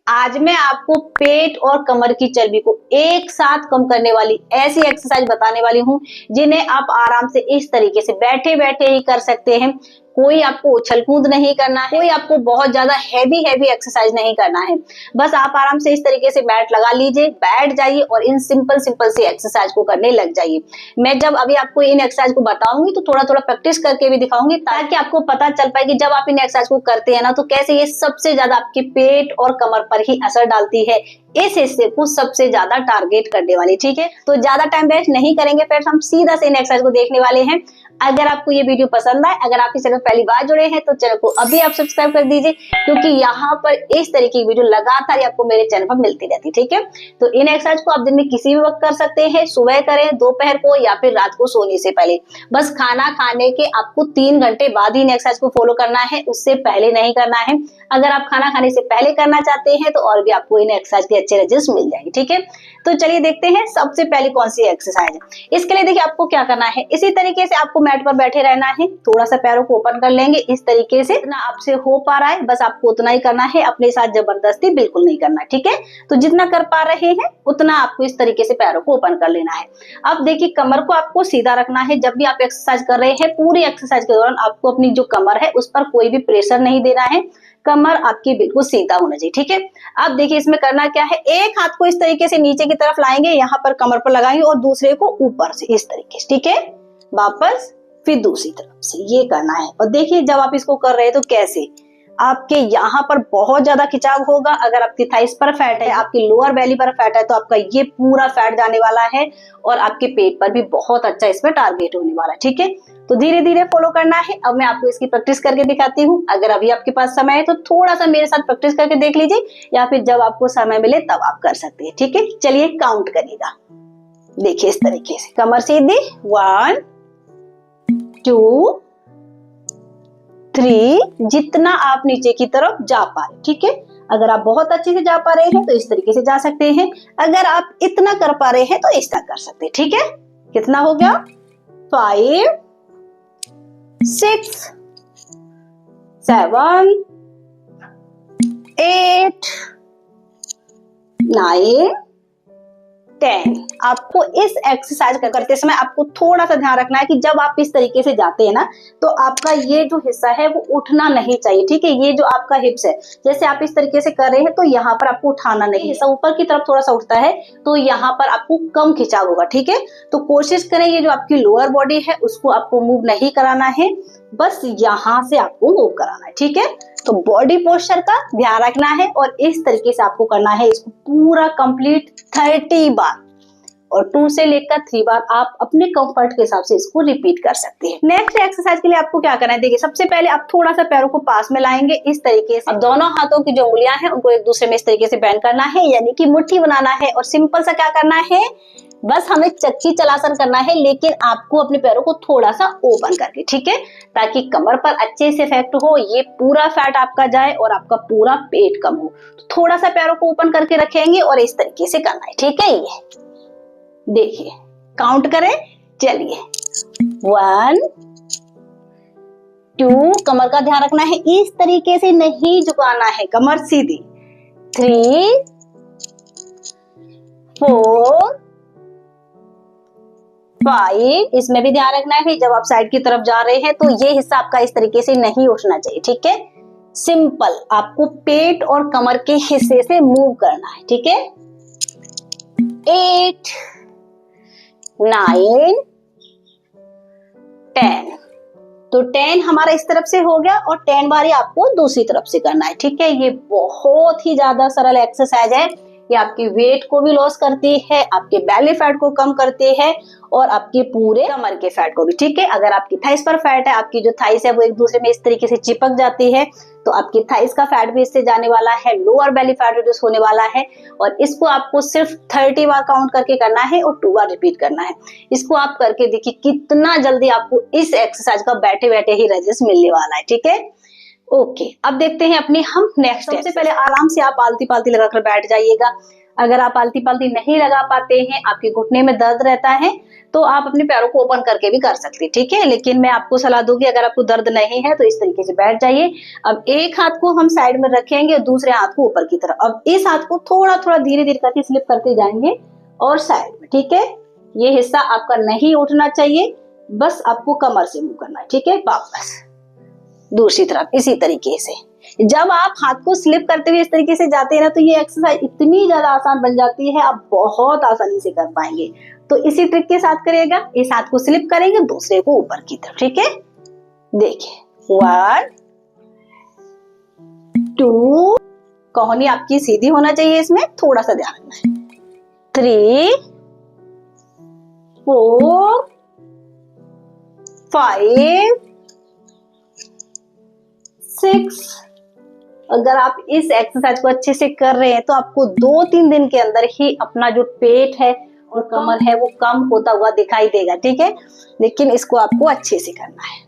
आज मैं आपको पेट और कमर की चर्बी को एक साथ कम करने वाली ऐसी एक्सरसाइज बताने वाली हूँ जिन्हें आप आराम से इस तरीके से बैठे बैठे ही कर सकते हैं। कोई आपको उछल कूद नहीं करना है, कोई आपको बहुत ज्यादा हैवी एक्सरसाइज नहीं करना है। बस आप आराम से इस तरीके से मैट लगा लीजिए, बैठ जाइए और इन सिंपल सी एक्सरसाइज को करने लग जाइए। मैं जब अभी आपको इन एक्सरसाइज को बताऊंगी तो थोड़ा थोड़ा प्रैक्टिस करके भी दिखाऊंगी ताकि आपको पता चल पाए कि जब आप इन एक्सरसाइज को करते हैं ना तो कैसे ये सबसे ज्यादा आपके पेट और कमर पर ही असर डालती है। इस हिस्से को सबसे ज्यादा टारगेट करने वाली, ठीक है। तो ज्यादा टाइम वेस्ट नहीं करेंगे फ्रेंड्स, हम सीधा से इन एक्सरसाइज को देखने वाले हैं। अगर आपको ये वीडियो पसंद आए, अगर आप इस चैनल पहली बार जुड़े हैं तो चैनल को अभी आप सब्सक्राइब कर दीजिए, क्योंकि यहाँ पर इस तरीके की वीडियो लगातार आपको मेरे चैनल पर मिलती रहती है, ठीक है। तो इन एक्सरसाइज को आप दिन में किसी भी वक्त कर सकते हैं, सुबह करें, दोपहर को या फिर रात को सोने से पहले। बस खाना खाने के आपको 3 घंटे बाद ही इन एक्सरसाइज को फॉलो करना है, उससे पहले नहीं करना है। अगर आप खाना खाने से पहले करना चाहते हैं तो और भी आपको इन एक्सरसाइज के अच्छे रिजल्ट मिल जाएंगे, ठीक है। तो चलिए देखते हैं सबसे पहले कौन सी एक्सरसाइज है। इसके लिए देखिए आपको क्या करना है, इसी तरीके से आपको मैट पर बैठे रहना है, थोड़ा सा पैरों को ओपन कर लेंगे इस तरीके से। जितना आपसे हो पा रहा है बस आपको उतना ही करना है, अपने साथ जबरदस्ती बिल्कुल नहीं करना, ठीक है। तो जितना कर पा रहे हैं उतना आपको इस तरीके से पैरों को ओपन कर लेना है। अब देखिए कमर को आपको सीधा रखना है। जब भी आप एक्सरसाइज कर रहे हैं पूरी एक्सरसाइज के दौरान आपको अपनी जो कमर है उस पर कोई भी प्रेशर नहीं देना है, कमर आपकी बिल्कुल सीधा होना चाहिए, ठीक है। अब देखिए इसमें करना क्या है, एक हाथ को इस तरीके से नीचे की तरफ लाएंगे, यहाँ पर कमर पर लगाएंगे और दूसरे को ऊपर से इस तरीके से, ठीक है। वापस फिर दूसरी तरफ से ये करना है। और देखिए जब आप इसको कर रहे हैं तो कैसे आपके यहाँ पर बहुत ज्यादा खिंचाव होगा। अगर आपकी थाइस पर फैट है, आपकी लोअर बेली पर फैट है तो आपका ये पूरा फैट जाने वाला है और आपके पेट पर भी बहुत अच्छा इसमें टारगेट होने वाला है, ठीक है। तो धीरे धीरे फॉलो करना है। अब मैं आपको इसकी प्रैक्टिस करके दिखाती हूँ। अगर अभी आपके पास समय है तो थोड़ा सा मेरे साथ प्रैक्टिस करके देख लीजिए, या फिर जब आपको समय मिले तब आप कर सकते हैं, ठीक है। चलिए काउंट करिएगा। देखिए इस तरीके से कमर सीधी, 1 2 3, जितना आप नीचे की तरफ जा पा रहे, ठीक है। अगर आप बहुत अच्छे से जा पा रहे हैं तो इस तरीके से जा सकते हैं, अगर आप इतना कर पा रहे हैं तो इस तरह कर सकते हैं, ठीक है। कितना हो गया, 5 6 7 8 9 10। आपको इस एक्सरसाइज करते समय आपको थोड़ा सा ध्यान रखना है कि जब आप इस तरीके से जाते हैं ना तो आपका ये जो हिस्सा है वो उठना नहीं चाहिए, ठीक है। ये जो आपका हिप्स है, जैसे आप इस तरीके से कर रहे हैं तो यहाँ पर आपको उठाना नहीं, हिस्सा ऊपर की तरफ थोड़ा सा उठता है तो यहाँ पर आपको कम खिंचाव होगा, ठीक है। तो कोशिश करें ये जो आपकी लोअर बॉडी है उसको आपको मूव नहीं कराना है, बस यहाँ से आपको मूव कराना है, ठीक है। तो बॉडी पोस्चर का ध्यान रखना है और इस तरीके से आपको करना है इसको पूरा कंप्लीट 30 बार, और 2 से लेकर 3 बार आप अपने कंफर्ट के हिसाब से इसको रिपीट कर सकते हैं। नेक्स्ट एक्सरसाइज के लिए आपको क्या करना है, देखिए सबसे पहले आप थोड़ा सा पैरों को पास में लाएंगे इस तरीके से। अब दोनों हाथों की जो उंगलियां हैं उनको एक दूसरे में इस तरीके से बैंड करना है, यानी कि मुट्ठी बनाना है। और सिंपल सा क्या करना है, बस हमें चक्की चलासन करना है, लेकिन आपको अपने पैरों को थोड़ा सा ओपन करके, ठीक है, ताकि कमर पर अच्छे से इफेक्ट हो, ये पूरा फैट आपका जाए और आपका पूरा पेट कम हो। तो थोड़ा सा पैरों को ओपन करके रखेंगे और इस तरीके से करना है, ठीक है। ये देखिए काउंट करें, चलिए 1 2, कमर का ध्यान रखना है, इस तरीके से नहीं झुकाना है, कमर सीधी, 3 4 5, इसमें भी ध्यान रखना है जब आप साइड की तरफ जा रहे हैं तो ये हिस्सा आपका इस तरीके से नहीं उठना चाहिए, ठीक है। सिंपल आपको पेट और कमर के हिस्से से मूव करना है, ठीक है। 8 9 10, तो 10 हमारा इस तरफ से हो गया और 10 बार आपको दूसरी तरफ से करना है, ठीक है। ये बहुत ही ज्यादा सरल एक्सरसाइज है, ये आपकी वेट को भी लॉस करती है, आपके बेली फैट को कम करती है और आपके पूरे कमर के फैट को भी, ठीक है। अगर आपकी थाइस पर फैट है, आपकी जो थाइस है वो एक दूसरे में इस तरीके से चिपक जाती है तो आपकी थाइस का फैट भी इससे जाने वाला है, लोअर बेली फैट रिड्यूस होने वाला है। और इसको आपको सिर्फ 30 बार काउंट करके करना है और 2 बार रिपीट करना है। इसको आप करके देखिए कितना जल्दी आपको इस एक्सरसाइज का बैठे बैठे ही रिजल्ट मिलने वाला है, ठीक है। ओके, अब देखते हैं अपने हम नेक्स्ट। सबसे पहले आराम से आप आलती पालती लगाकर बैठ जाइएगा। अगर आप आलती पालती नहीं लगा पाते हैं, आपके घुटने में दर्द रहता है, तो आप अपने पैरों को ओपन करके भी कर सकते हैं, ठीक है। लेकिन मैं आपको सलाह दूंगी अगर आपको दर्द नहीं है तो इस तरीके से बैठ जाइए। अब एक हाथ को हम साइड में रखेंगे और दूसरे हाथ को ऊपर की तरफ। अब इस हाथ को थोड़ा थोड़ा धीरे धीरे करके स्लिप करते जाएंगे और साइड में, ठीक है। ये हिस्सा आपका नहीं उठना चाहिए, बस आपको कमर से मूव करना है, ठीक है। वापस दूसरी तरफ इसी तरीके से। जब आप हाथ को स्लिप करते हुए इस तरीके से जाते हैं ना, तो ये एक्सरसाइज इतनी ज्यादा आसान बन जाती है, आप बहुत आसानी से कर पाएंगे। तो इसी ट्रिक के साथ करिएगा। इस हाथ को स्लिप करेंगे, दूसरे को ऊपर की तरफ, ठीक है। देखिए 1 2, कोहनी आपकी सीधी होना चाहिए, इसमें थोड़ा सा ध्यान रखना है। 3 4 5 6। अगर आप इस एक्सरसाइज को अच्छे से कर रहे हैं तो आपको 2-3 दिन के अंदर ही अपना जो पेट है और कमर है वो कम होता हुआ दिखाई देगा, ठीक है। लेकिन इसको आपको अच्छे से करना है।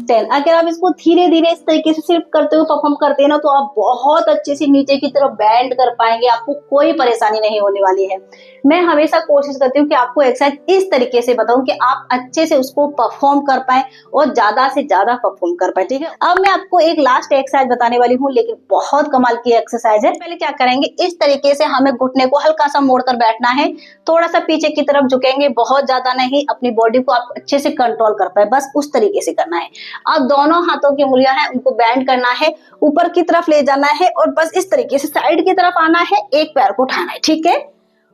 10। अगर आप इसको धीरे धीरे इस तरीके से सिर्फ करते हुए परफॉर्म करते हैं ना, तो आप बहुत अच्छे से नीचे की तरफ बैंड कर पाएंगे, आपको कोई परेशानी नहीं होने वाली है। मैं हमेशा कोशिश करती हूँ कि आपको एक्सरसाइज इस तरीके से बताऊं कि आप अच्छे से उसको परफॉर्म कर पाए और ज्यादा से ज्यादा परफॉर्म कर पाए, ठीक है। अब मैं आपको एक लास्ट एक्सरसाइज बताने वाली हूँ, लेकिन बहुत कमाल की एक्सरसाइज है। पहले क्या करेंगे, इस तरीके से हमें घुटने को हल्का सा मोड़कर बैठना है, थोड़ा सा पीछे की तरफ झुकेंगे, बहुत ज्यादा नहीं। अपनी बॉडी को आप अच्छे से कंट्रोल कर पाए, बस उस तरीके से करना है। अब दोनों हाथों की उंगलियां हैं उनको बैंड करना है, ऊपर की तरफ ले जाना है और बस इस तरीके से साइड की तरफ आना है, एक पैर को उठाना है, ठीक है।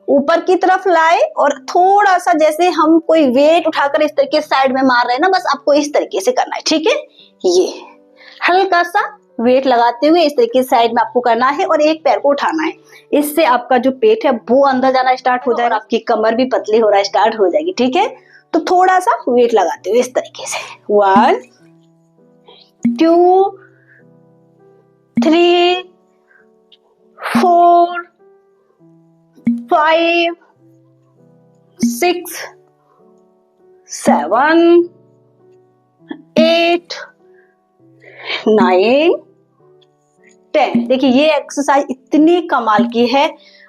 ऊपर की तरफ लाए और थोड़ा सा जैसे हम कोई वेट उठाकर इस तरीके से साइड में मार रहे हैं ना, बस आपको इस तरीके से करना है, ठीक है। ये हल्का सा वेट लगाते हुए इस तरीके से साइड में आपको करना है और एक पैर को उठाना है। इससे आपका जो पेट है वो अंदर जाना स्टार्ट हो जाएगा, आपकी कमर भी पतली हो रहा स्टार्ट हो जाएगी, ठीक है। तो थोड़ा सा वेट लगाते हुए इस तरीके से 1 2 3 4 5 6 7 8 9 10। देखिए ये एक्सरसाइज इतनी कमाल की है,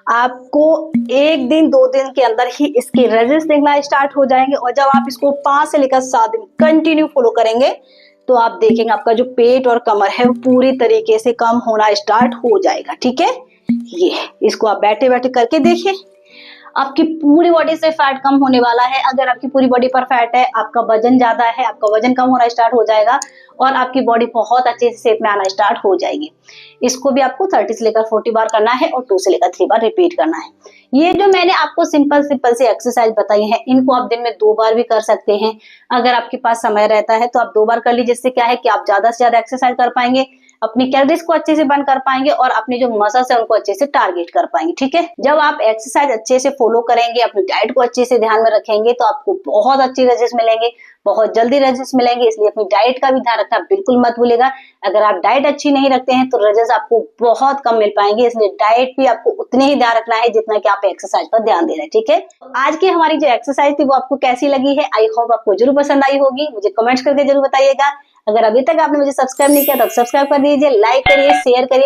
आपको 1 दिन 2 दिन के अंदर ही इसके रिजल्ट दिखना स्टार्ट हो जाएंगे। और जब आप इसको 5 से लेकर 7 दिन कंटिन्यू फॉलो करेंगे तो आप देखेंगे आपका जो पेट और कमर है वो पूरी तरीके से कम होना स्टार्ट हो जाएगा, ठीक है। ये इसको आप बैठे बैठे करके देखिए, आपकी पूरी बॉडी से फैट कम होने वाला है। अगर आपकी पूरी बॉडी पर फैट है, आपका वजन ज्यादा है, आपका वजन कम होना स्टार्ट हो जाएगा और आपकी बॉडी बहुत अच्छे से शेप में आना स्टार्ट हो जाएगी। इसको भी आपको 30 से लेकर 40 बार करना है और 2 से लेकर 3 बार रिपीट करना है। ये जो मैंने आपको सिंपल से एक्सरसाइज बताई है, इनको आप दिन में 2 बार भी कर सकते हैं। अगर आपके पास समय रहता है तो आप 2 बार कर लीजिए, जिससे क्या है कि आप ज्यादा से ज्यादा एक्सरसाइज कर पाएंगे, अपनी कैलोरीज को अच्छे से बर्न कर पाएंगे और अपने जो मसल्स है उनको अच्छे से टारगेट कर पाएंगे, ठीक है। जब आप एक्सरसाइज अच्छे से फॉलो करेंगे, अपनी डाइट को अच्छे से ध्यान में रखेंगे, तो आपको बहुत अच्छे रिजल्ट मिलेंगे, बहुत जल्दी रिजल्ट मिलेंगे। इसलिए अपनी डाइट का भी ध्यान रखना बिल्कुल मत भूलिएगा। अगर आप डाइट अच्छी नहीं रखते हैं तो रिजल्ट आपको बहुत कम मिल पाएंगे, इसलिए डाइट भी आपको उतने ही ध्यान रखना है जितना कि आप एक्सरसाइज पर ध्यान दे रहे हैं, ठीक है। आज की हमारी जो एक्सरसाइज थी वो आपको कैसी लगी है, आई होप आपको जरूर पसंद आई होगी। मुझे कमेंट्स करके जरूर बताइएगा। अगर अभी तक आपने मुझे सब्सक्राइब नहीं किया तो सब्सक्राइब कर दीजिए, लाइक करिए, शेयर करिए।